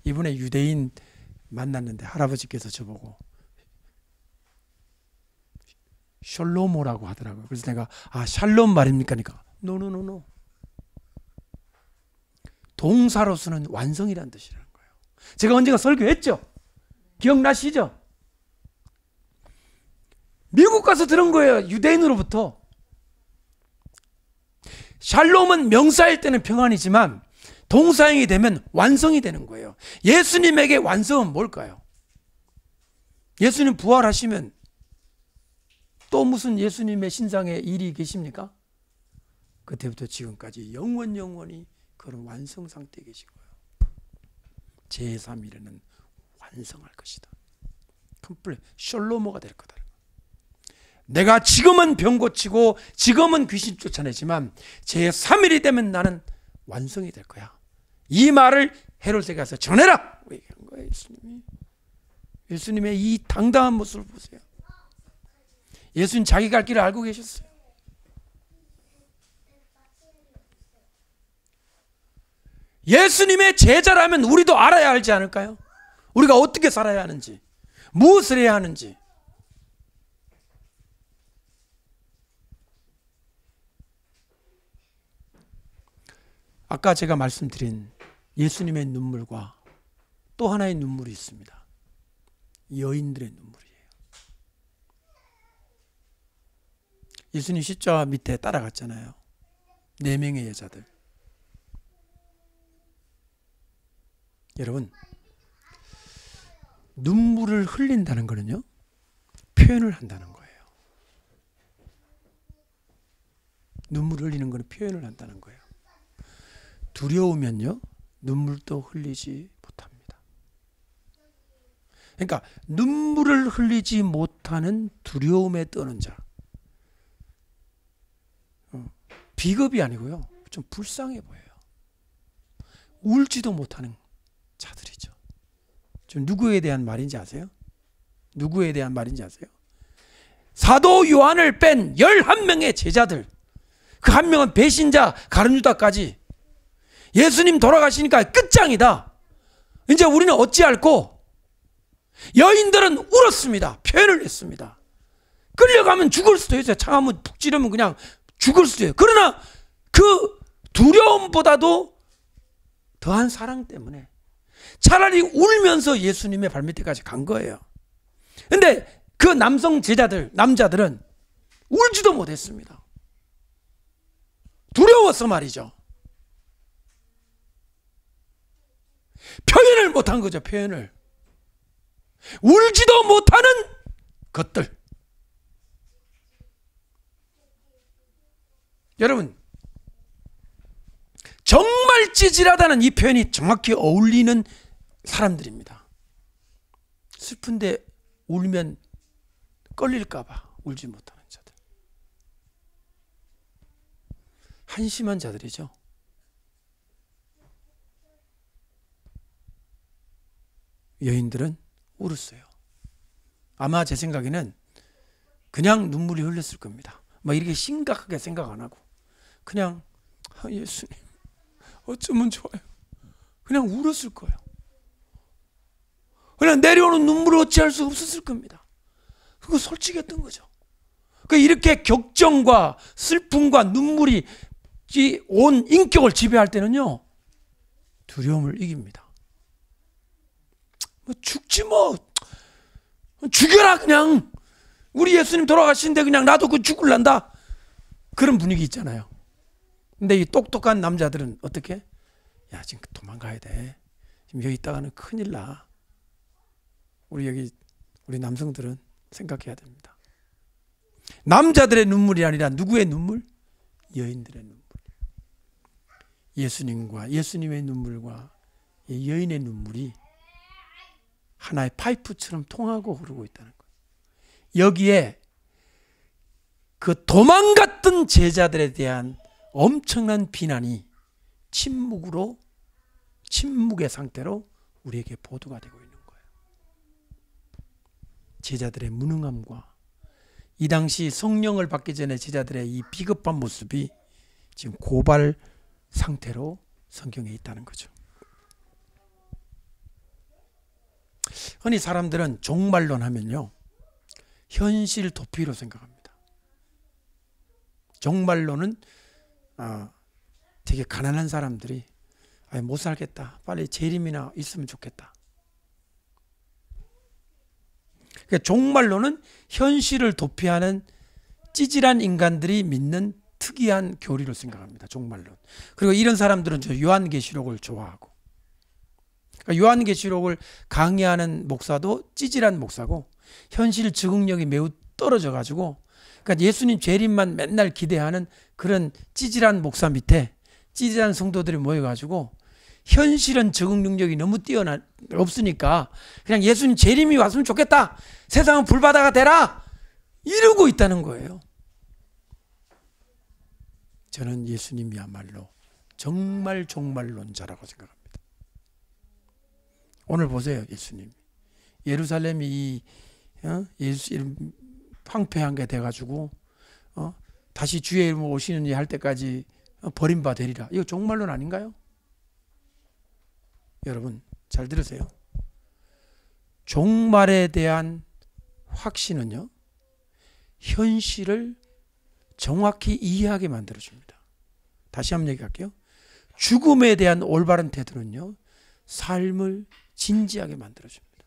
이번에 유대인 만났는데 할아버지께서 저보고 샬롬이라고 하더라고요. 그래서 내가 샬롬 말입니까? 그러니까 노. 동사로서는 완성이라는 뜻이라는 거예요. 제가 언젠가 설교했죠? 기억나시죠? 미국 가서 들은 거예요. 유대인으로부터. 샬롬은 명사일 때는 평안이지만 동사형이 되면 완성이 되는 거예요. 예수님에게 완성은 뭘까요? 예수님 부활하시면 또 무슨 예수님의 신상에 일이 계십니까? 그때부터 지금까지 영원히 그런 완성 상태에 계신 거예요. 제3일에는 완성할 것이다. 컴플릿 샬로모가 될 거다. 내가 지금은 병 고치고 지금은 귀신 쫓아내지만 제3일이 되면 나는 완성이 될 거야. 이 말을 헤롯에게 가서 전해라! 얘기한 거예요. 예수님의 이 당당한 모습을 보세요. 예수님 자기 갈 길을 알고 계셨어요. 예수님의 제자라면 우리도 알아야 알지 않을까요? 우리가 어떻게 살아야 하는지, 무엇을 해야 하는지. 아까 제가 말씀드린 예수님의 눈물과 또 하나의 눈물이 있습니다. 여인들의 눈물이에요. 예수님 십자가 밑에 따라갔잖아요. 4명의 여자들. 여러분, 눈물을 흘린다는 거는요, 표현을 한다는 거예요. 눈물을 흘리는 거는 표현을 한다는 거예요. 두려우면요, 눈물도 흘리지 못합니다. 그러니까 눈물을 흘리지 못하는 두려움에 떠는 자, 비겁이 아니고요, 좀 불쌍해 보여요. 울지도 못하는 자들이죠. 지금 누구에 대한 말인지 아세요? 누구에 대한 말인지 아세요? 사도 요한을 뺀 11명의 제자들, 그 한 명은 배신자 가룟유다까지. 예수님 돌아가시니까 끝장이다. 이제 우리는 어찌할꼬? 여인들은 울었습니다. 표현을 했습니다. 끌려가면 죽을 수도 있어요. 차가면 푹 찌르면 그냥 죽을 수도 있어요. 그러나 그 두려움보다도 더한 사랑 때문에 차라리 울면서 예수님의 발밑에까지 간 거예요. 근데 그 남성 제자들, 남자들은 울지도 못했습니다. 두려워서 말이죠. 표현을 못한 거죠. 표현을. 울지도 못하는 것들. 여러분, 정말 찌질하다는 이 표현이 정확히 어울리는 사람들입니다. 슬픈데 울면 끌릴까봐 울지 못하는 자들. 한심한 자들이죠. 여인들은 울었어요. 아마 제 생각에는 그냥 눈물이 흘렸을 겁니다. 막 이렇게 심각하게 생각 안 하고 그냥 예수님 어쩌면 좋아요. 그냥 울었을 거예요. 그냥 내려오는 눈물을 어찌할 수 없었을 겁니다. 그거 솔직했던 거죠. 그러니까 이렇게 격정과 슬픔과 눈물이 온 인격을 지배할 때는요, 두려움을 이깁니다. 뭐 죽지 뭐, 죽여라 그냥. 우리 예수님 돌아가시는데 그냥 나도 그 죽을란다. 그런 분위기 있잖아요. 근데 이 똑똑한 남자들은 어떻게? 야, 지금 도망가야 돼. 지금 여기 있다가는 큰일 나. 우리 남성들은 생각해야 됩니다. 남자들의 눈물이 아니라 누구의 눈물? 여인들의 눈물. 예수님과 예수님의 눈물과 여인의 눈물이 하나의 파이프처럼 통하고 흐르고 있다는 거예요. 여기에 그 도망갔던 제자들에 대한 엄청난 비난이 침묵의 상태로 우리에게 보도가 되고 있는 거예요. 제자들의 무능함과 이 당시 성령을 받기 전에 제자들의 이 비겁한 모습이 지금 고발 상태로 성경에 있다는 거죠. 흔히 사람들은 종말론 하면요, 현실 도피로 생각합니다. 종말론은 되게 가난한 사람들이 못 살겠다, 빨리 재림이나 있으면 좋겠다. 그러니까 종말론은 현실을 도피하는 찌질한 인간들이 믿는 특이한 교리로 생각합니다. 종말론. 그리고 이런 사람들은 저 요한계시록을 좋아하고, 그러니까 요한계시록을 강의하는 목사도 찌질한 목사고 현실 적응력이 매우 떨어져 가지고, 그러니까 예수님 재림만 맨날 기대하는 그런 찌질한 목사 밑에 찌질한 성도들이 모여 가지고 현실은 적응 능력이 너무 없으니까 그냥 예수님 재림이 왔으면 좋겠다, 세상은 불바다가 되라, 이러고 있다는 거예요. 저는 예수님이야말로 정말 종말론자라고 생각합니다. 오늘 보세요. 예수님 예루살렘이 예수 이름 황폐한 게 돼가지고 다시 주의 이름으로 오시느니 할 때까지 버림바 되리라. 이거 종말론 아닌가요? 여러분 잘 들으세요. 종말에 대한 확신은요, 현실을 정확히 이해하게 만들어줍니다. 다시 한번 얘기할게요. 죽음에 대한 올바른 태도는요, 삶을 진지하게 만들어줍니다.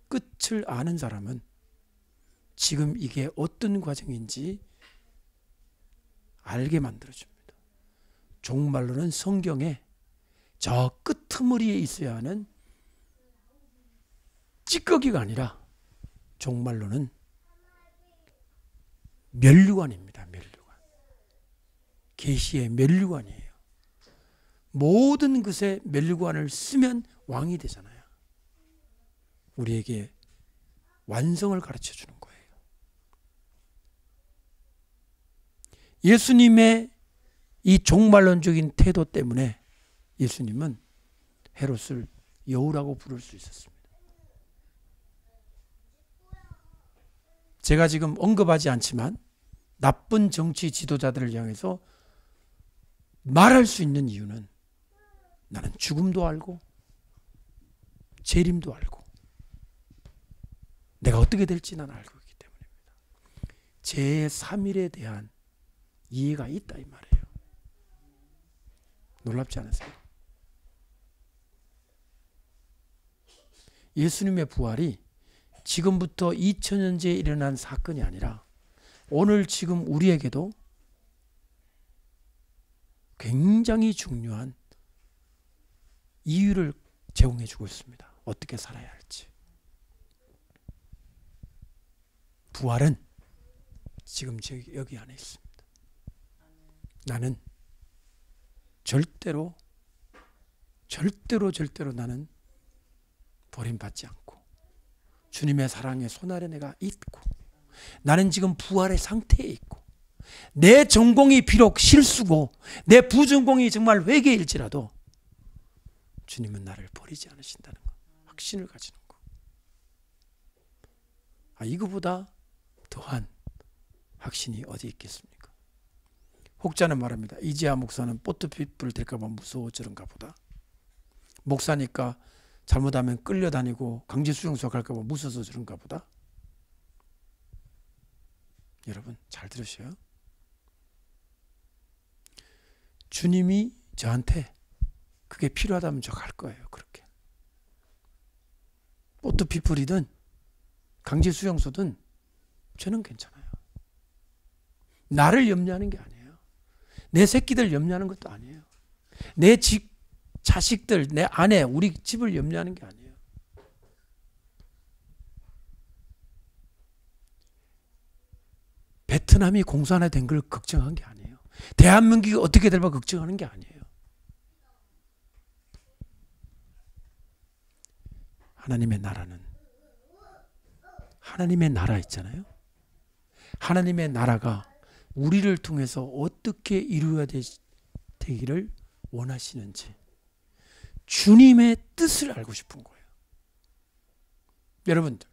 끝을 아는 사람은 지금 이게 어떤 과정인지 알게 만들어줍니다. 종말론은 성경에 저 끄트머리에 있어야 하는 찌꺼기가 아니라 종말론은 면류관입니다. 면류관. 계시의 면류관이에요. 모든 것에 면류관을 쓰면 왕이 되잖아요. 우리에게 완성을 가르쳐 주는 거예요. 예수님의 이 종말론적인 태도 때문에 예수님은 헤롯을 여우라고 부를 수 있었습니다. 제가 지금 언급하지 않지만 나쁜 정치 지도자들을 향해서 말할 수 있는 이유는 나는 죽음도 알고 재림도 알고 내가 어떻게 될지 난 알고 있기 때문입니다. 제3일에 대한 이해가 있다 이 말이에요. 놀랍지 않으세요? 예수님의 부활이 지금부터 2000년째에 일어난 사건이 아니라 오늘 지금 우리에게도 굉장히 중요한 이유를 제공해 주고 있습니다. 어떻게 살아야 할지. 부활은 지금 여기 안에 있습니다. 나는 절대로 나는 버림받지 않고 주님의 사랑의 손 아래 내가 있고 나는 지금 부활의 상태에 있고 내 전공이 비록 실수고 내 부전공이 정말 회개일지라도 주님은 나를 버리지 않으신다는 것, 확신을 가지는 것. 이거보다 더한 확신이 어디 있겠습니까? 혹자는 말합니다. 이지아 목사는 포트피플 될까 봐 무서워 저런가 보다. 목사니까 잘못하면 끌려다니고 강제수용소 갈까 봐 무서워서 저런가 보다. 여러분 잘 들으셔요. 주님이 저한테 그게 필요하다면 저 갈 거예요. 그렇게. 포트피플이든 강제수용소든 저는 괜찮아요. 나를 염려하는 게 아니에요. 내 새끼들 염려하는 것도 아니에요. 내 집, 자식들, 내 아내, 우리 집을 염려하는 게 아니에요. 베트남이 공산화된 걸 걱정한 게 아니에요. 대한민국이 어떻게 될까 걱정하는 게 아니에요. 하나님의 나라는 하나님의 나라 있잖아요. 하나님의 나라가 우리를 통해서 어떻게 이루어야 되기를 원하시는지 주님의 뜻을 알고 싶은 거예요. 여러분들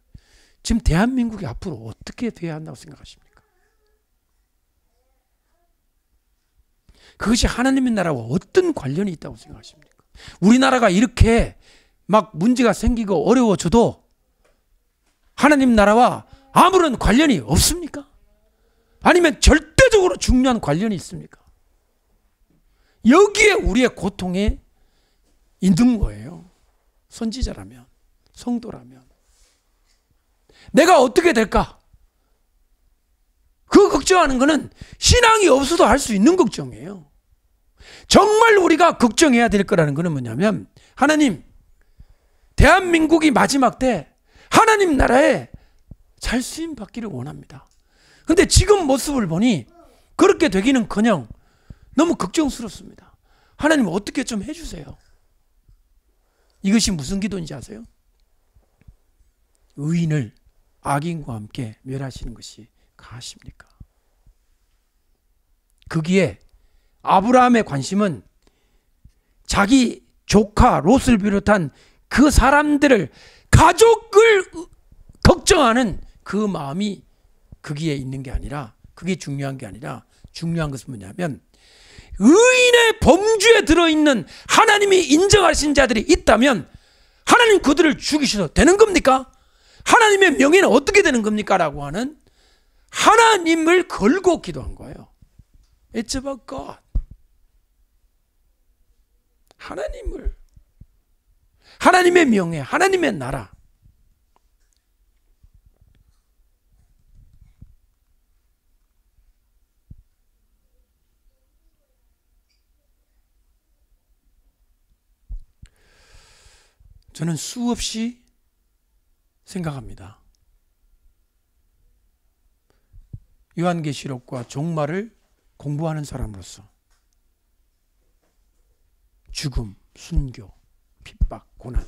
지금 대한민국이 앞으로 어떻게 돼야 한다고 생각하십니까? 그것이 하나님의 나라와 어떤 관련이 있다고 생각하십니까? 우리나라가 이렇게 막 문제가 생기고 어려워져도 하나님 나라와 아무런 관련이 없습니까? 아니면 절대적으로 중요한 관련이 있습니까? 여기에 우리의 고통에 있는 거예요. 선지자라면, 성도라면. 내가 어떻게 될까? 그 걱정하는 거는 신앙이 없어도 할 수 있는 걱정이에요. 정말 우리가 걱정해야 될 거라는 거는 뭐냐면 하나님, 대한민국이 마지막 때 하나님 나라에 잘 쓰임 받기를 원합니다. 그런데 지금 모습을 보니 그렇게 되기는커녕 너무 걱정스럽습니다. 하나님 어떻게 좀 해주세요. 이것이 무슨 기도인지 아세요? 의인을 악인과 함께 멸하시는 것이 가하십니까? 거기에 아브라함의 관심은 자기 조카 롯을 비롯한 그 사람들을 가족을 걱정하는 그 마음이 거기에 있는 게 아니라 그게 중요한 게 아니라 중요한 것은 뭐냐면 의인의 범주에 들어있는 하나님이 인정하신 자들이 있다면 하나님 그들을 죽이셔도 되는 겁니까? 하나님의 명예는 어떻게 되는 겁니까? 라고 하는 하나님을 걸고 기도한 거예요. It's about God. 하나님의 명예, 하나님의 나라. 저는 수없이 생각합니다. 요한계시록과 종말을 공부하는 사람으로서 죽음, 순교, 핍박, 고난,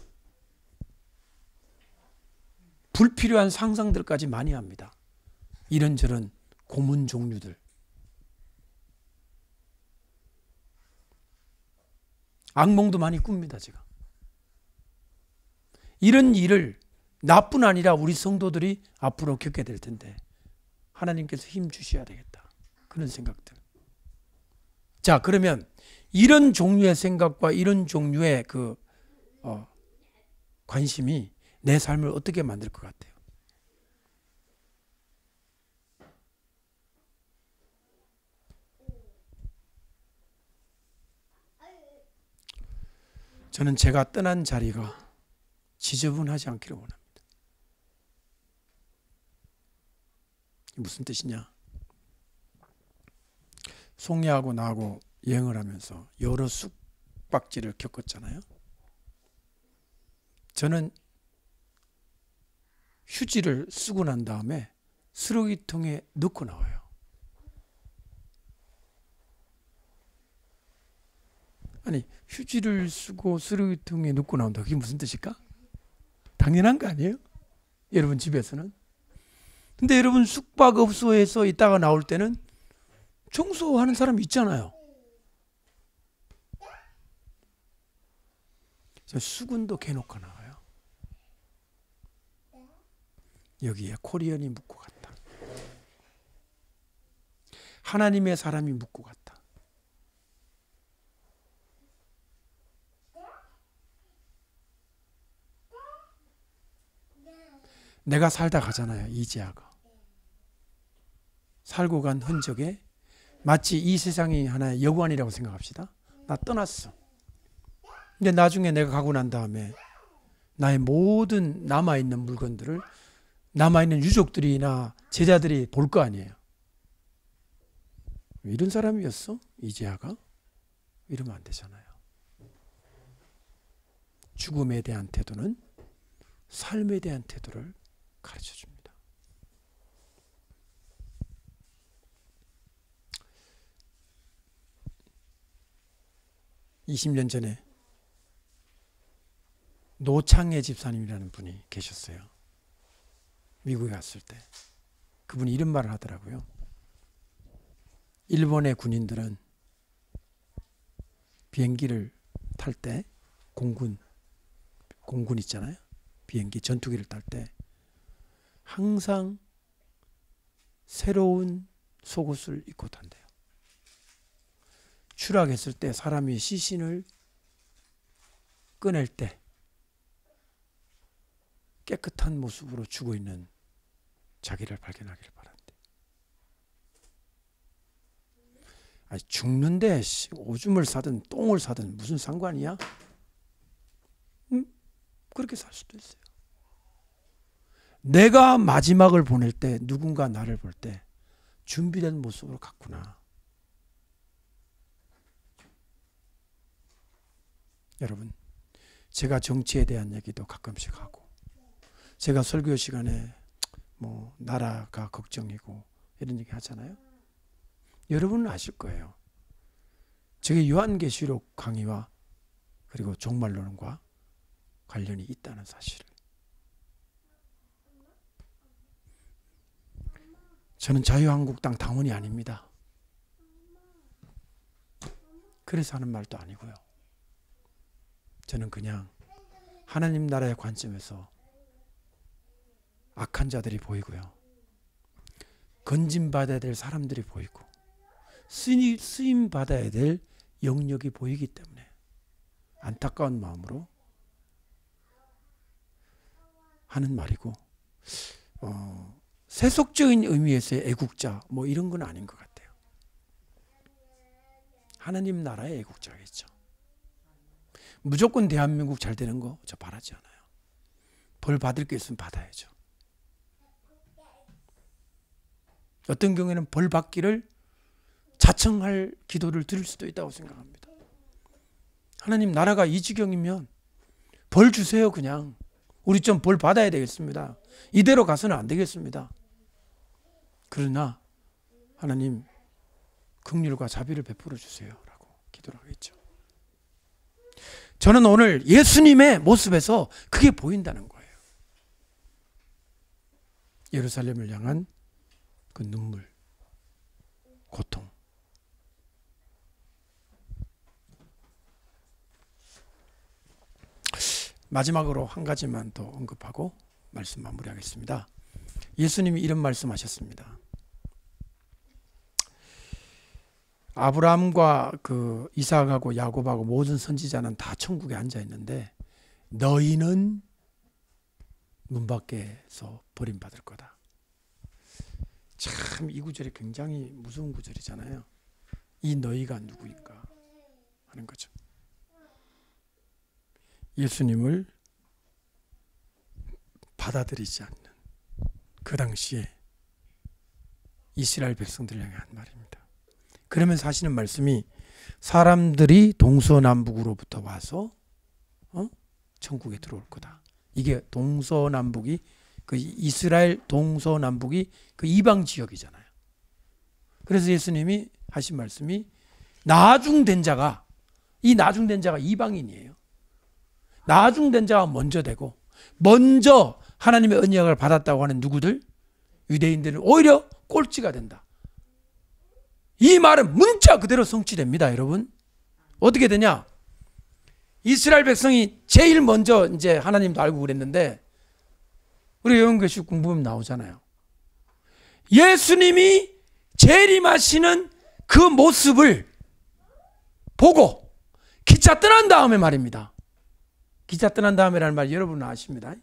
불필요한 상상들까지 많이 합니다. 이런저런 고문 종류들. 악몽도 많이 꿉니다, 제가. 이런 일을 나뿐 아니라 우리 성도들이 앞으로 겪게 될 텐데 하나님께서 힘 주셔야 되겠다. 그런 생각들. 자, 그러면 이런 종류의 생각과 이런 종류의 관심이 내 삶을 어떻게 만들 것 같아요? 저는 제가 떠난 자리가 지저분하지 않기를 원합니다. 무슨 뜻이냐? 송이하고 나하고 여행을 하면서 여러 숙박지를 겪었잖아요. 저는 휴지를 쓰고 난 다음에 쓰레기통에 넣고 나와요. 아니, 휴지를 쓰고 쓰레기통에 넣고 나온다. 그게 무슨 뜻일까? 당연한 거 아니에요? 여러분 집에서는. 근데 여러분 숙박업소에서 있다가 나올 때는 청소하는 사람이 있잖아요. 수건도 개놓고 나와요. 여기에 코리안이 묻고 갔다. 하나님의 사람이 묻고 갔다. 내가 살다 가잖아요. 이지아가. 살고 간 흔적에 마치 이 세상이 하나의 여관이라고 생각합시다. 나 떠났어. 근데 나중에 내가 가고 난 다음에 나의 모든 남아있는 물건들을 남아있는 유족들이나 제자들이 볼 거 아니에요. 이런 사람이었어? 이지아가? 이러면 안 되잖아요. 죽음에 대한 태도는 삶에 대한 태도를 가르쳐 줍니다. (20년) 전에 노창애 집사님이라는 분이 계셨어요. 미국에 갔을 때 그분이 이런 말을 하더라고요. 일본의 군인들은 비행기를 탈 때 공군 있잖아요. 비행기 전투기를 탈 때 항상 새로운 속옷을 입고 탄대요. 추락했을 때 사람이 시신을 꺼낼 때 깨끗한 모습으로 죽어 있는 자기를 발견하기를 바란대. 아니, 죽는데 오줌을 싸든 똥을 싸든 무슨 상관이야? 그렇게 살 수도 있어요. 내가 마지막을 보낼 때 누군가 나를 볼 때 준비된 모습으로 갔구나. 여러분, 제가 정치에 대한 얘기도 가끔씩 하고, 제가 설교 시간에 뭐 나라가 걱정이고 이런 얘기 하잖아요. 여러분은 아실 거예요. 저게 요한계시록 강의와 그리고 종말론과 관련이 있다는 사실을. 저는 자유한국당 당원이 아닙니다. 그래서 하는 말도 아니고요. 저는 그냥 하나님 나라의 관점에서 악한 자들이 보이고요. 건진받아야 될 사람들이 보이고 쓰임받아야 될 영역이 보이기 때문에 안타까운 마음으로 하는 말이고, 세속적인 의미에서의 애국자 뭐 이런 건 아닌 것 같아요. 하나님 나라의 애국자겠죠. 무조건 대한민국 잘 되는 거 저 바라지 않아요. 벌 받을 게 있으면 받아야죠. 어떤 경우에는 벌 받기를 자청할 기도를 드릴 수도 있다고 생각합니다. 하나님 나라가 이 지경이면 벌 주세요. 그냥 우리 좀 벌 받아야 되겠습니다. 이대로 가서는 안 되겠습니다. 그러나 하나님 긍휼과 자비를 베풀어 주세요 라고 기도를 하겠죠. 저는 오늘 예수님의 모습에서 그게 보인다는 거예요. 예루살렘을 향한 그 눈물, 고통. 마지막으로 한 가지만 더 언급하고 말씀 마무리하겠습니다. 예수님이 이런 말씀하셨습니다. 아브라함과 그 이삭하고 야곱하고 모든 선지자는 다 천국에 앉아 있는데 너희는 문 밖에서 버림받을 거다. 참 이 구절이 굉장히 무서운 구절이잖아요. 이 너희가 누구인가 하는 거죠. 예수님을 받아들이지 않는 그 당시에 이스라엘 백성들을 향해 한 말입니다. 그러면서 하시는 말씀이 사람들이 동서남북으로부터 와서 천국에 들어올 거다. 이게 동서남북이 그 이스라엘 동서남북이 그 이방 지역이잖아요. 그래서 예수님이 하신 말씀이 나중된 자가, 이 나중된 자가 이방인이에요. 나중된 자가 먼저 되고 먼저 하나님의 언약을 받았다고 하는 누구들, 유대인들은 오히려 꼴찌가 된다. 이 말은 문자 그대로 성취됩니다. 여러분 어떻게 되냐? 이스라엘 백성이 제일 먼저 이제 하나님도 알고 그랬는데 우리 요한계시록 공부하면 나오잖아요. 예수님이 재림하시는 그 모습을 보고 기차 떠난 다음에 말입니다. 기차 떠난 다음에라는 말 여러분은 아십니다.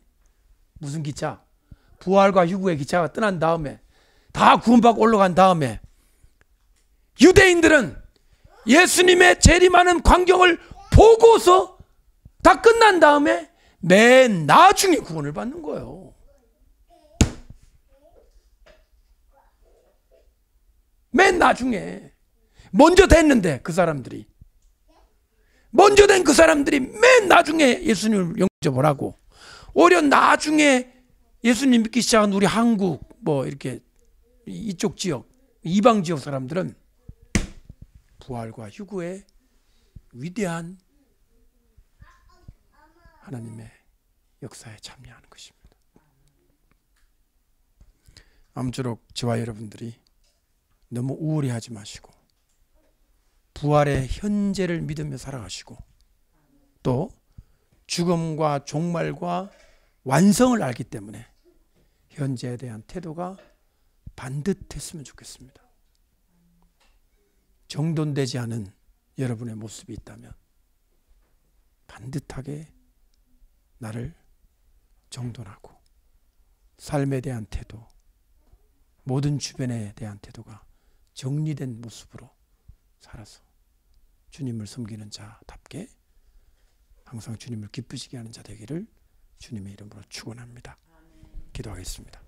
무슨 기차? 부활과 휴거의 기차가 떠난 다음에 다 구원받고 올라간 다음에 유대인들은 예수님의 재림하는 광경을 보고서 다 끝난 다음에 맨 나중에 구원을 받는 거예요. 맨 나중에. 먼저 됐는데 그 사람들이. 먼저 된 그 사람들이 맨 나중에 예수님을 영접을 하고 오히려 나중에 예수님 믿기 시작한 우리 한국 뭐 이렇게 이쪽 지역 이방 지역 사람들은 부활과 휴거의 위대한 하나님의 역사에 참여하는 것입니다. 아무쪼록 저와 여러분들이 너무 우울해하지 마시고 부활의 현재를 믿으며 살아가시고 또 죽음과 종말과 완성을 알기 때문에 현재에 대한 태도가 반듯했으면 좋겠습니다. 정돈되지 않은 여러분의 모습이 있다면 반듯하게 나를 정돈하고 삶에 대한 태도, 모든 주변에 대한 태도가 정리된 모습으로 살아서 주님을 섬기는 자답게 항상 주님을 기쁘시게 하는 자 되기를 주님의 이름으로 축원합니다. 기도하겠습니다.